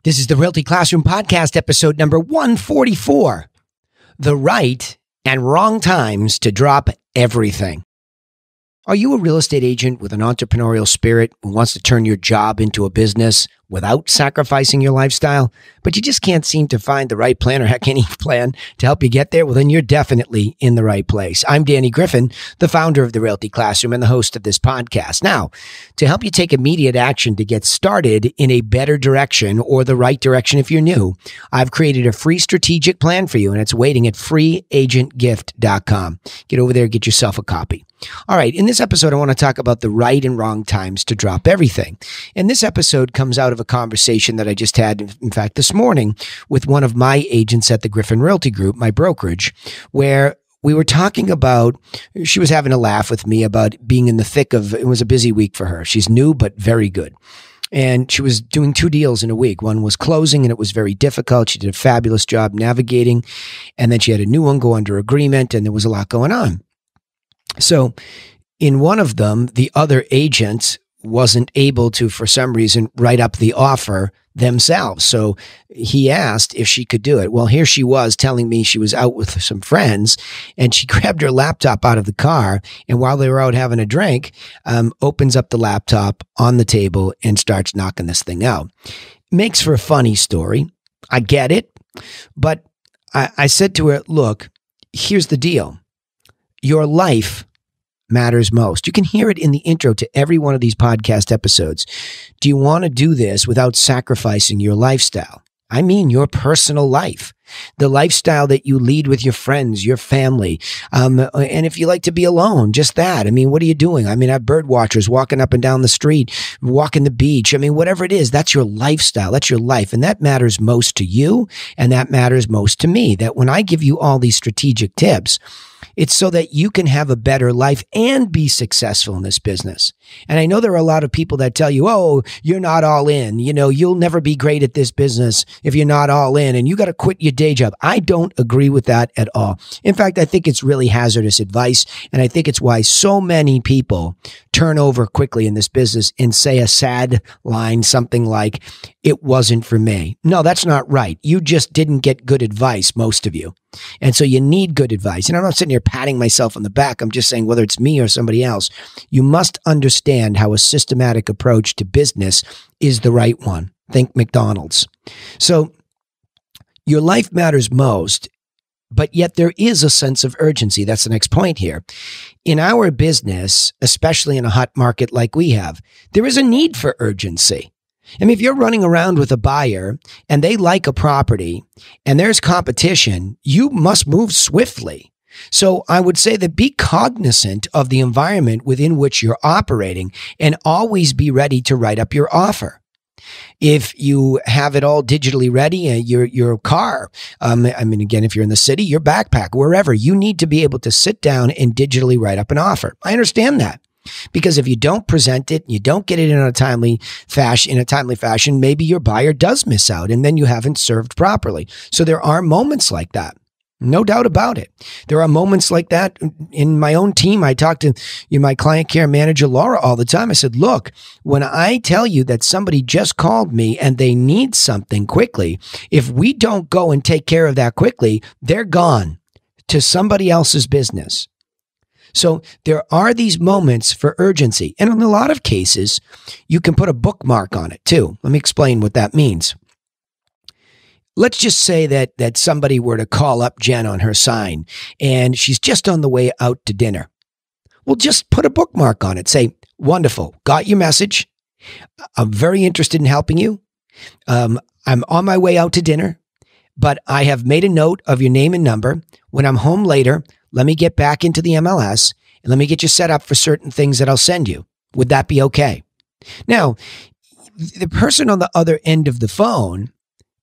This is the Realty Classroom Podcast, episode number 144, The Right and Wrong Times to Drop Everything. Are you a real estate agent with an entrepreneurial spirit who wants to turn your job into a business without sacrificing your lifestyle, but you just can't seem to find the right plan or heck any plan to help you get there? Well, then you're definitely in the right place. I'm Danny Griffin, the founder of the Realty Classroom and the host of this podcast. Now, to help you take immediate action to get started in a better direction or the right direction if you're new, I've created a free strategic plan for you, and it's waiting at freeagentgift.com. Get over there, get yourself a copy. All right, in this episode, I want to talk about the right and wrong times to drop everything. And this episode comes out of a conversation that I just had, in fact, this morning with one of my agents at the Griffin Realty Group, my brokerage, where we were talking about, she was having a laugh with me about being in the thick of, it was a busy week for her. She's new, but very good. And she was doing 2 deals in a week. One was closing, and it was very difficult. She did a fabulous job navigating. And then she had a new one go under agreement, and there was a lot going on. So in one of them, the other agent wasn't able to, for some reason, write up the offer themselves. So he asked if she could do it. Well, here she was telling me she was out with some friends, and she grabbed her laptop out of the car. And while they were out having a drink, opens up the laptop on the table and starts knocking this thing out. Makes for a funny story. I get it. But I said to her, look, here's the deal. Your life matters most. You can hear it in the intro to every one of these podcast episodes. Do you want to do this without sacrificing your lifestyle? I mean, your personal life, the lifestyle that you lead with your friends, your family. And if you like to be alone, just that. I mean, what are you doing? I mean, I have bird watchers walking up and down the street, walking the beach. I mean, whatever it is, that's your lifestyle. That's your life. And that matters most to you. And that matters most to me. That when I give you all these strategic tips, it's so that you can have a better life and be successful in this business. And I know there are a lot of people that tell you, oh, you're not all in. You know, you'll never be great at this business if you're not all in, and you got to quit your day job. I don't agree with that at all. In fact, I think it's really hazardous advice. And I think it's why so many people turn over quickly in this business and say a sad line, something like, it wasn't for me. No, that's not right. You just didn't get good advice, most of you. And so you need good advice. And I'm not sitting here patting myself on the back. I'm just saying, whether it's me or somebody else, you must understand how a systematic approach to business is the right one. Think McDonald's. So your life matters most, but yet there is a sense of urgency. That's the next point here. In our business, especially in a hot market like we have, there is a need for urgency. I mean, if you're running around with a buyer and they like a property and there's competition, you must move swiftly. So I would say that be cognizant of the environment within which you're operating and always be ready to write up your offer. If you have it all digitally ready, your car, I mean, again, if you're in the city, your backpack, wherever, you need to be able to sit down and digitally write up an offer. I understand that. Because if you don't present it, you don't get it in a timely fashion, maybe your buyer does miss out and then you haven't served properly. So there are moments like that. No doubt about it. There are moments like that in my own team. I talk to my client care manager, Laura, all the time. I said, look, when I tell you that somebody just called me and they need something quickly, if we don't go and take care of that quickly, they're gone to somebody else's business. So there are these moments for urgency. And in a lot of cases, you can put a bookmark on it too. Let me explain what that means. Let's just say that somebody were to call up Jen on her sign and she's just on the way out to dinner. Well, just put a bookmark on it. Say, wonderful, got your message. I'm very interested in helping you. I'm on my way out to dinner, but I have made a note of your name and number. When I'm home later, let me get back into the MLS and let me get you set up for certain things that I'll send you. Would that be okay? Now, the person on the other end of the phone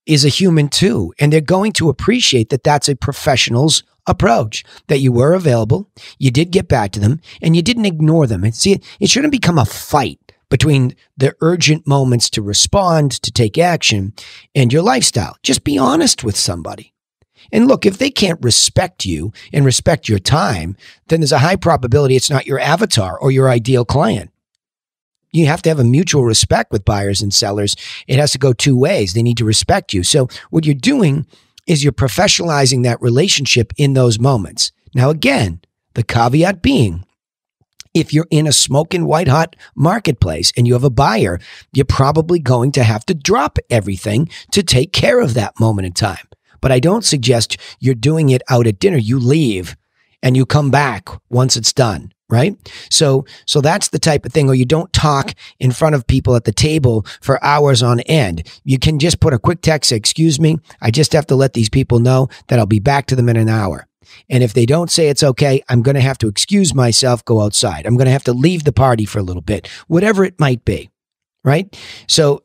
is a human too, and they're going to appreciate that that's a professional's approach, that you were available, you did get back to them, and you didn't ignore them. And see, it shouldn't become a fight between the urgent moments to respond, to take action, and your lifestyle. Just be honest with somebody. And look, if they can't respect you and respect your time, then there's a high probability it's not your avatar or your ideal client. you have to have a mutual respect with buyers and sellers. It has to go two ways. They need to respect you. So what you're doing is you're professionalizing that relationship in those moments. Now, again, the caveat being, if you're in a smoking white hot marketplace and you have a buyer, you're probably going to have to drop everything to take care of that moment in time. But I don't suggest you're doing it out at dinner. You leave and you come back once it's done, right? So that's the type of thing. Or you don't talk in front of people at the table for hours on end. You can just put a quick text, say, excuse me, I just have to let these people know that I'll be back to them in an hour. And if they don't say it's okay, I'm going to have to excuse myself, go outside. I'm going to have to leave the party for a little bit, whatever it might be. Right? So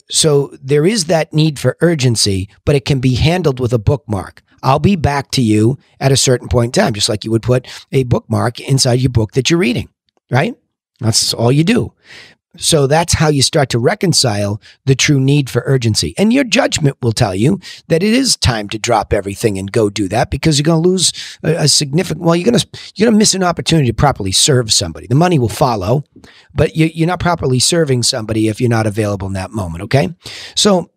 there is that need for urgency, but it can be handled with a bookmark. I'll be back to you at a certain point in time, just like you would put a bookmark inside your book that you're reading, right? That's all you do. So that's how you start to reconcile the true need for urgency. And your judgment will tell you that it is time to drop everything and go do that, because you're going to lose a significant, well, you're going to miss an opportunity to properly serve somebody. The money will follow, but you're not properly serving somebody if you're not available in that moment. Okay. So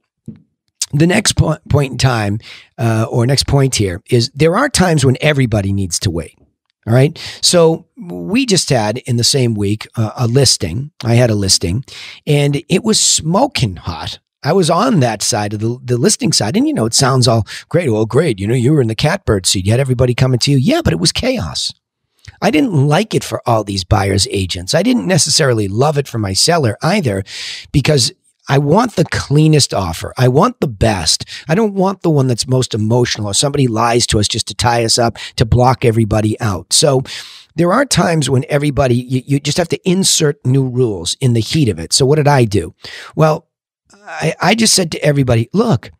the next point in time, or next point here is there are times when everybody needs to wait. All right. So we just had in the same week a listing. I had a listing and it was smoking hot. I was on that side of the listing side. And, it sounds all great. Well, great. You were in the catbird seat. You had everybody coming to you. Yeah, but it was chaos. I didn't like it for all these buyers agents. I didn't necessarily love it for my seller either, because I want the cleanest offer. I want the best. I don't want the one that's most emotional or somebody lies to us just to tie us up, to block everybody out. So there are times when you just have to insert new rules in the heat of it. So what did I do? Well, I just said to everybody, look,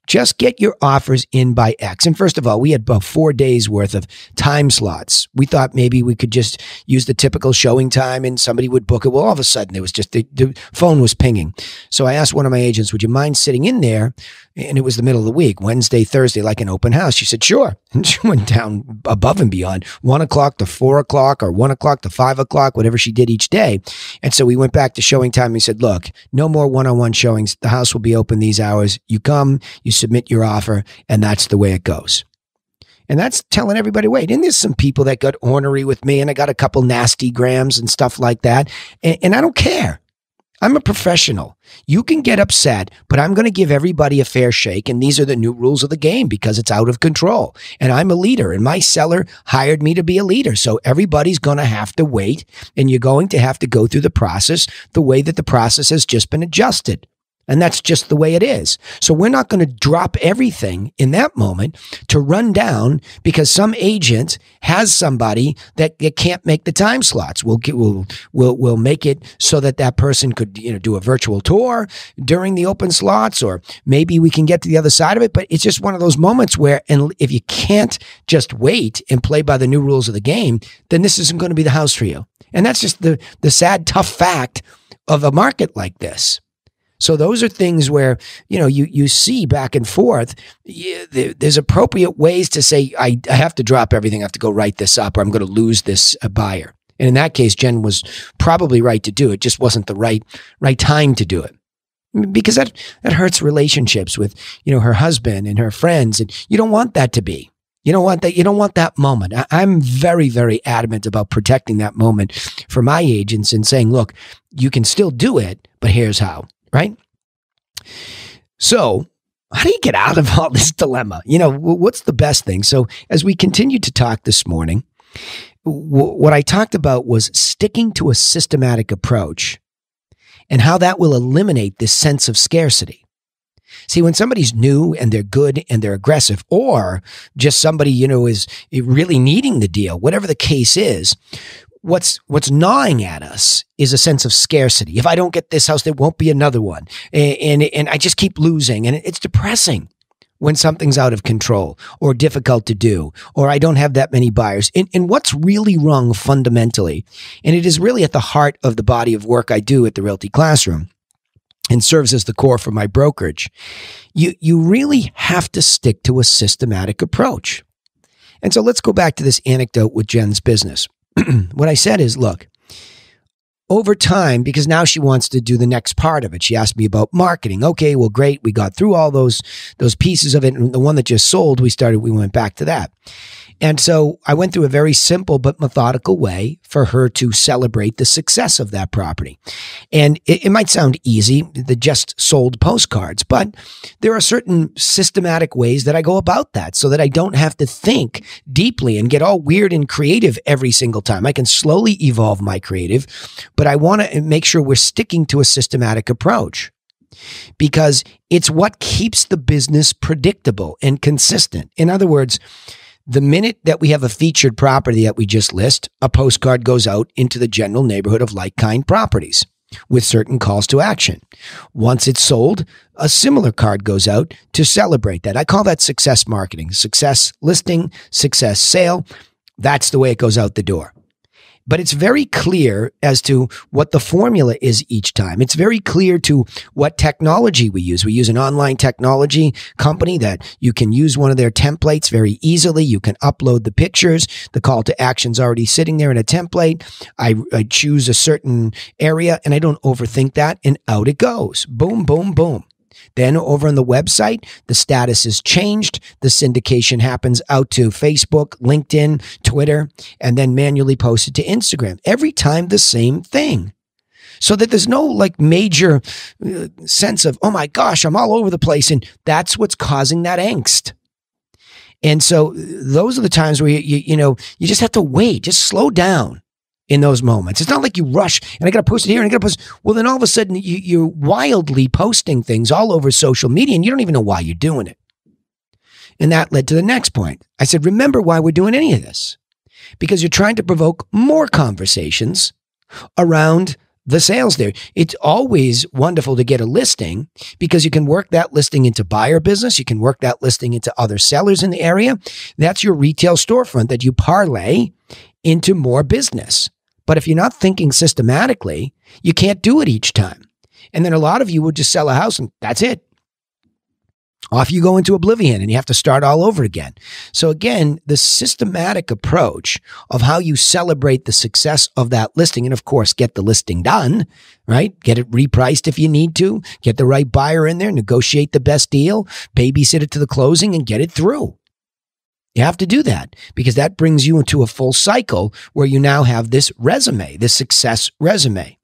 just get your offers in by X. And first of all, we had about 4 days worth of time slots. We thought maybe we could just use the typical showing time and somebody would book it. Well, all of a sudden, it was just the phone was pinging. So I asked one of my agents, would you mind sitting in there? And it was the middle of the week, Wednesday, Thursday, like an open house. She said, sure. And she went down above and beyond, 1 o'clock to 4 o'clock or 1 o'clock to 5 o'clock, whatever she did each day. And so we went back to showing time and we said, look, no more one-on-one showings. The house will be open these hours. You come, you submit your offer, and that's the way it goes. And that's telling everybody, wait, and there's some people that got ornery with me and I got a couple nasty grams and stuff like that. And I don't care. I'm a professional. You can get upset, but I'm going to give everybody a fair shake. And these are the new rules of the game because it's out of control. And I'm a leader and my seller hired me to be a leader. So everybody's going to have to wait and you're going to have to go through the process the way that the process has just been adjusted. And that's just the way it is. So we're not going to drop everything in that moment to run down because some agent has somebody that can't make the time slots. We'll make it so that person could do a virtual tour during the open slots, or maybe we can get to the other side of it. But it's just one of those moments where, and if you can't just wait and play by the new rules of the game, then this isn't going to be the house for you. And that's just the sad, tough fact of a market like this. So those are things where, you see back and forth. There's appropriate ways to say, I have to drop everything. I have to go write this up or I'm going to lose this buyer. And in that case, Jen was probably right to do it. Just wasn't the right time to do it. Because that hurts relationships with, her husband and her friends. And you don't want that to be. You don't want that. You don't want that moment. I'm very, very adamant about protecting that moment for my agents and saying, look, you can still do it, but here's how. Right? So how do you get out of all this dilemma? What's the best thing? So as we continued to talk this morning, what I talked about was sticking to a systematic approach and how that will eliminate this sense of scarcity. See, when somebody's new and they're good and they're aggressive, or just somebody, is really needing the deal, whatever the case is, what's gnawing at us is a sense of scarcity. If I don't get this house, there won't be another one. And I just keep losing. And it's depressing when something's out of control or difficult to do, or I don't have that many buyers. And what's really wrong fundamentally, and it is really at the heart of the body of work I do at the Realty Classroom and serves as the core for my brokerage, you really have to stick to a systematic approach. And so let's go back to this anecdote with Jen's business. What I said is, look, over time, because now she wants to do the next part of it. She asked me about marketing. Okay, well, great. We got through all those pieces of it. And the one that just sold, we went back to that. And so I went through a very simple but methodical way for her to celebrate the success of that property. And it might sound easy, the just sold postcards, but there are certain systematic ways that I go about that so that I don't have to think deeply and get all weird and creative every single time. I can slowly evolve my creative, but I want to make sure we're sticking to a systematic approach, because it's what keeps the business predictable and consistent. In other words, the minute that we have a featured property that we just list, a postcard goes out into the general neighborhood of like-kind properties with certain calls to action. Once it's sold, a similar card goes out to celebrate that. I call that success marketing. Success listing, success sale. That's the way it goes out the door. But it's very clear as to what the formula is each time. It's very clear to what technology we use. We use an online technology company that you can use one of their templates very easily. You can upload the pictures. The call to action's already sitting there in a template. I choose a certain area and I don't overthink that, and out it goes. Boom, boom, boom. Then over on the website, the status is changed. The syndication happens out to Facebook, LinkedIn, Twitter, and then manually posted to Instagram. Every time the same thing. So that there's no like major sense of, oh my gosh, I'm all over the place. And that's what's causing that angst. And so those are the times where you just have to wait, just slow down. In those moments, it's not like you rush and I got to post it here and I got to post. Well, then all of a sudden you're wildly posting things all over social media and you don't even know why you're doing it. And that led to the next point. I said, remember why we're doing any of this, because you're trying to provoke more conversations around the sales there. It's always wonderful to get a listing because you can work that listing into buyer business. You can work that listing into other sellers in the area. That's your retail storefront that you parlay into more business. But if you're not thinking systematically, you can't do it each time. And then a lot of you would just sell a house and that's it. Off you go into oblivion and you have to start all over again. So again, the systematic approach of how you celebrate the success of that listing, and of course, get the listing done, right? Get it repriced if you need to, get the right buyer in there, negotiate the best deal, babysit it to the closing and get it through. You have to do that because that brings you into a full cycle where you now have this resume, this success resume.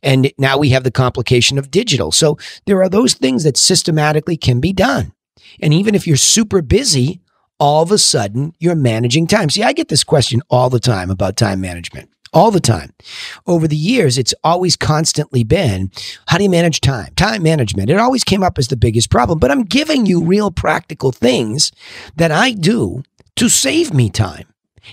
And now we have the complication of digital. So there are those things that systematically can be done. And even if you're super busy, all of a sudden you're managing time. See, I get this question all the time about time management, all the time. Over the years, it's always constantly been, how do you manage time? Time management. It always came up as the biggest problem, but I'm giving you real practical things that I do to save me time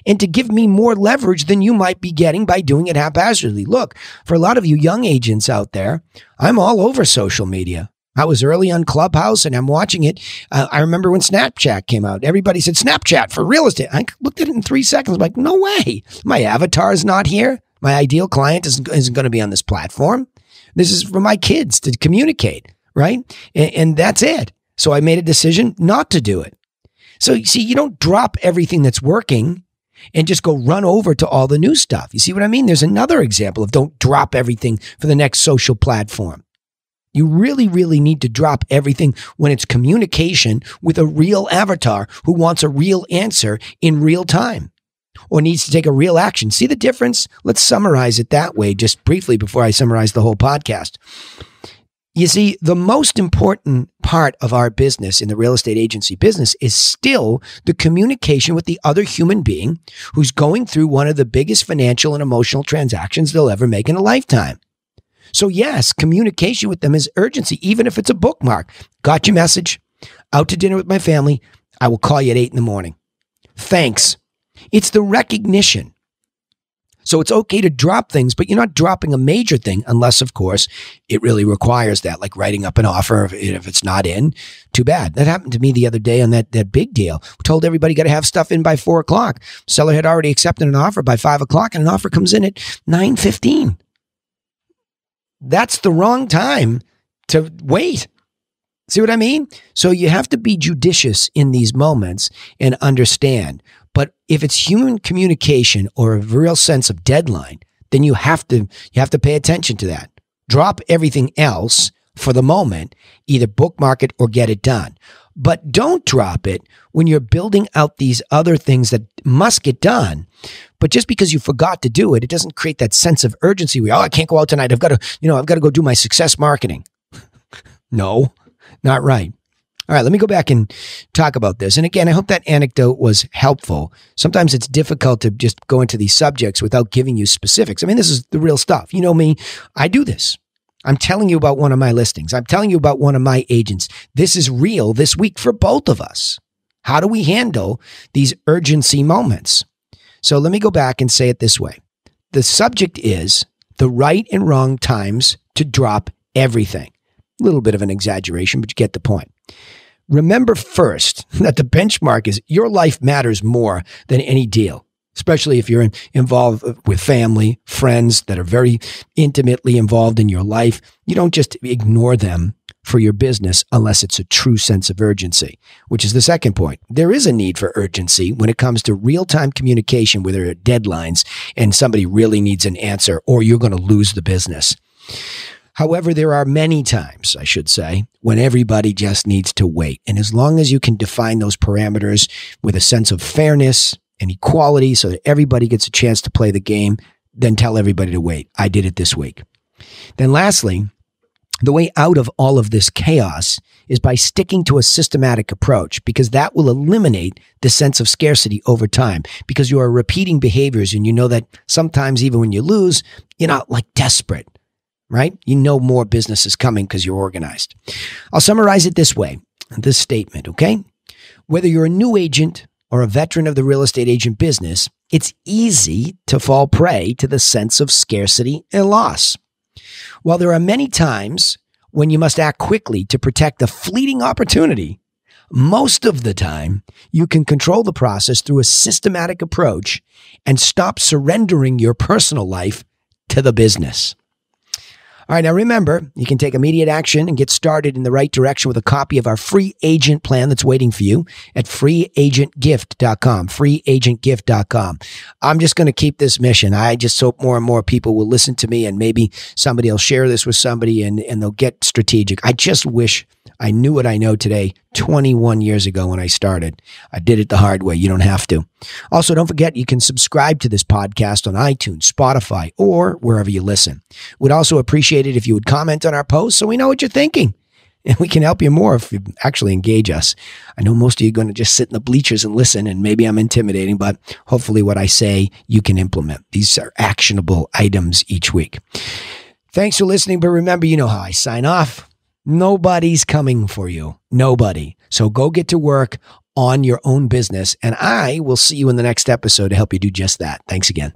and to give me more leverage than you might be getting by doing it haphazardly. Look, for a lot of you young agents out there, I'm all over social media. I was early on Clubhouse and I'm watching it. I remember when Snapchat came out, everybody said Snapchat for real estate. I looked at it in 3 seconds. I'm like, no way. My avatar is not here. My ideal client isn't going to be on this platform. This is for my kids to communicate, right? And that's it. So I made a decision not to do it. So you see, you don't drop everything that's working and just go run over to all the new stuff. You see what I mean? There's another example of don't drop everything for the next social platform. You really, really need to drop everything when it's communication with a real avatar who wants a real answer in real time or needs to take a real action. See the difference? Let's summarize it that way just briefly before I summarize the whole podcast. You see, the most important part of our business in the real estate agency business is still the communication with the other human being who's going through one of the biggest financial and emotional transactions they'll ever make in a lifetime. So yes, communication with them is urgency, even if it's a bookmark. Got your message. Out to dinner with my family. I will call you at 8 a.m. Thanks. It's the recognition. So it's okay to drop things, but you're not dropping a major thing unless, of course, it really requires that, like writing up an offer. If it's not in, too bad. That happened to me the other day on that big deal. We told everybody got to have stuff in by 4 o'clock. Seller had already accepted an offer by 5 o'clock and an offer comes in at 9:15. That's the wrong time to wait. See what I mean? So you have to be judicious in these moments and understand. But if it's human communication or a real sense of deadline, then you have to pay attention to that. Drop everything else for the moment, either bookmark it or get it done. But don't drop it when you're building out these other things that must get done. But just because you forgot to do it, it doesn't create that sense of urgency where, I can't go out tonight. I've got to go do my success marketing. No, not right. All right, let me go back and talk about this. And again, I hope that anecdote was helpful. Sometimes it's difficult to just go into these subjects without giving you specifics. I mean, this is the real stuff. You know me, I do this. I'm telling you about one of my listings. I'm telling you about one of my agents. This is real this week for both of us. How do we handle these urgency moments? So let me go back and say it this way. The subject is the right and wrong times to drop everything. A little bit of an exaggeration, but you get the point. Remember first that the benchmark is your life matters more than any deal. Especially if you're involved with family, friends that are very intimately involved in your life. You don't just ignore them for your business unless it's a true sense of urgency, which is the second point. There is a need for urgency when it comes to real-time communication where there are deadlines and somebody really needs an answer or you're going to lose the business. However, there are many times, I should say, when everybody just needs to wait. And as long as you can define those parameters with a sense of fairness and equality so that everybody gets a chance to play the game, then tell everybody to wait. I did it this week. Then lastly, the way out of all of this chaos is by sticking to a systematic approach, because that will eliminate the sense of scarcity over time, because you are repeating behaviors and you know that sometimes even when you lose, you're not like desperate, right? You know more business is coming because you're organized. I'll summarize it this way, this statement, okay? Whether you're a new agent or a veteran of the real estate agent business, it's easy to fall prey to the sense of scarcity and loss. While there are many times when you must act quickly to protect a fleeting opportunity, most of the time you can control the process through a systematic approach and stop surrendering your personal life to the business. All right, now remember, you can take immediate action and get started in the right direction with a copy of our free agent plan that's waiting for you at freeagentgift.com, freeagentgift.com. I'm just going to keep this mission. I just hope more and more people will listen to me and maybe somebody will share this with somebody and they'll get strategic. I just wish I knew what I know today 21 years ago when I started. I did it the hard way. You don't have to. Also, don't forget you can subscribe to this podcast on iTunes, Spotify, or wherever you listen. We'd also appreciate it if you would comment on our posts so we know what you're thinking. And we can help you more if you actually engage us. I know most of you are going to just sit in the bleachers and listen, and maybe I'm intimidating, but hopefully what I say you can implement. These are actionable items each week. Thanks for listening, but remember, you know how I sign off. Nobody's coming for you. Nobody. So go get to work on your own business, and I will see you in the next episode to help you do just that. Thanks again.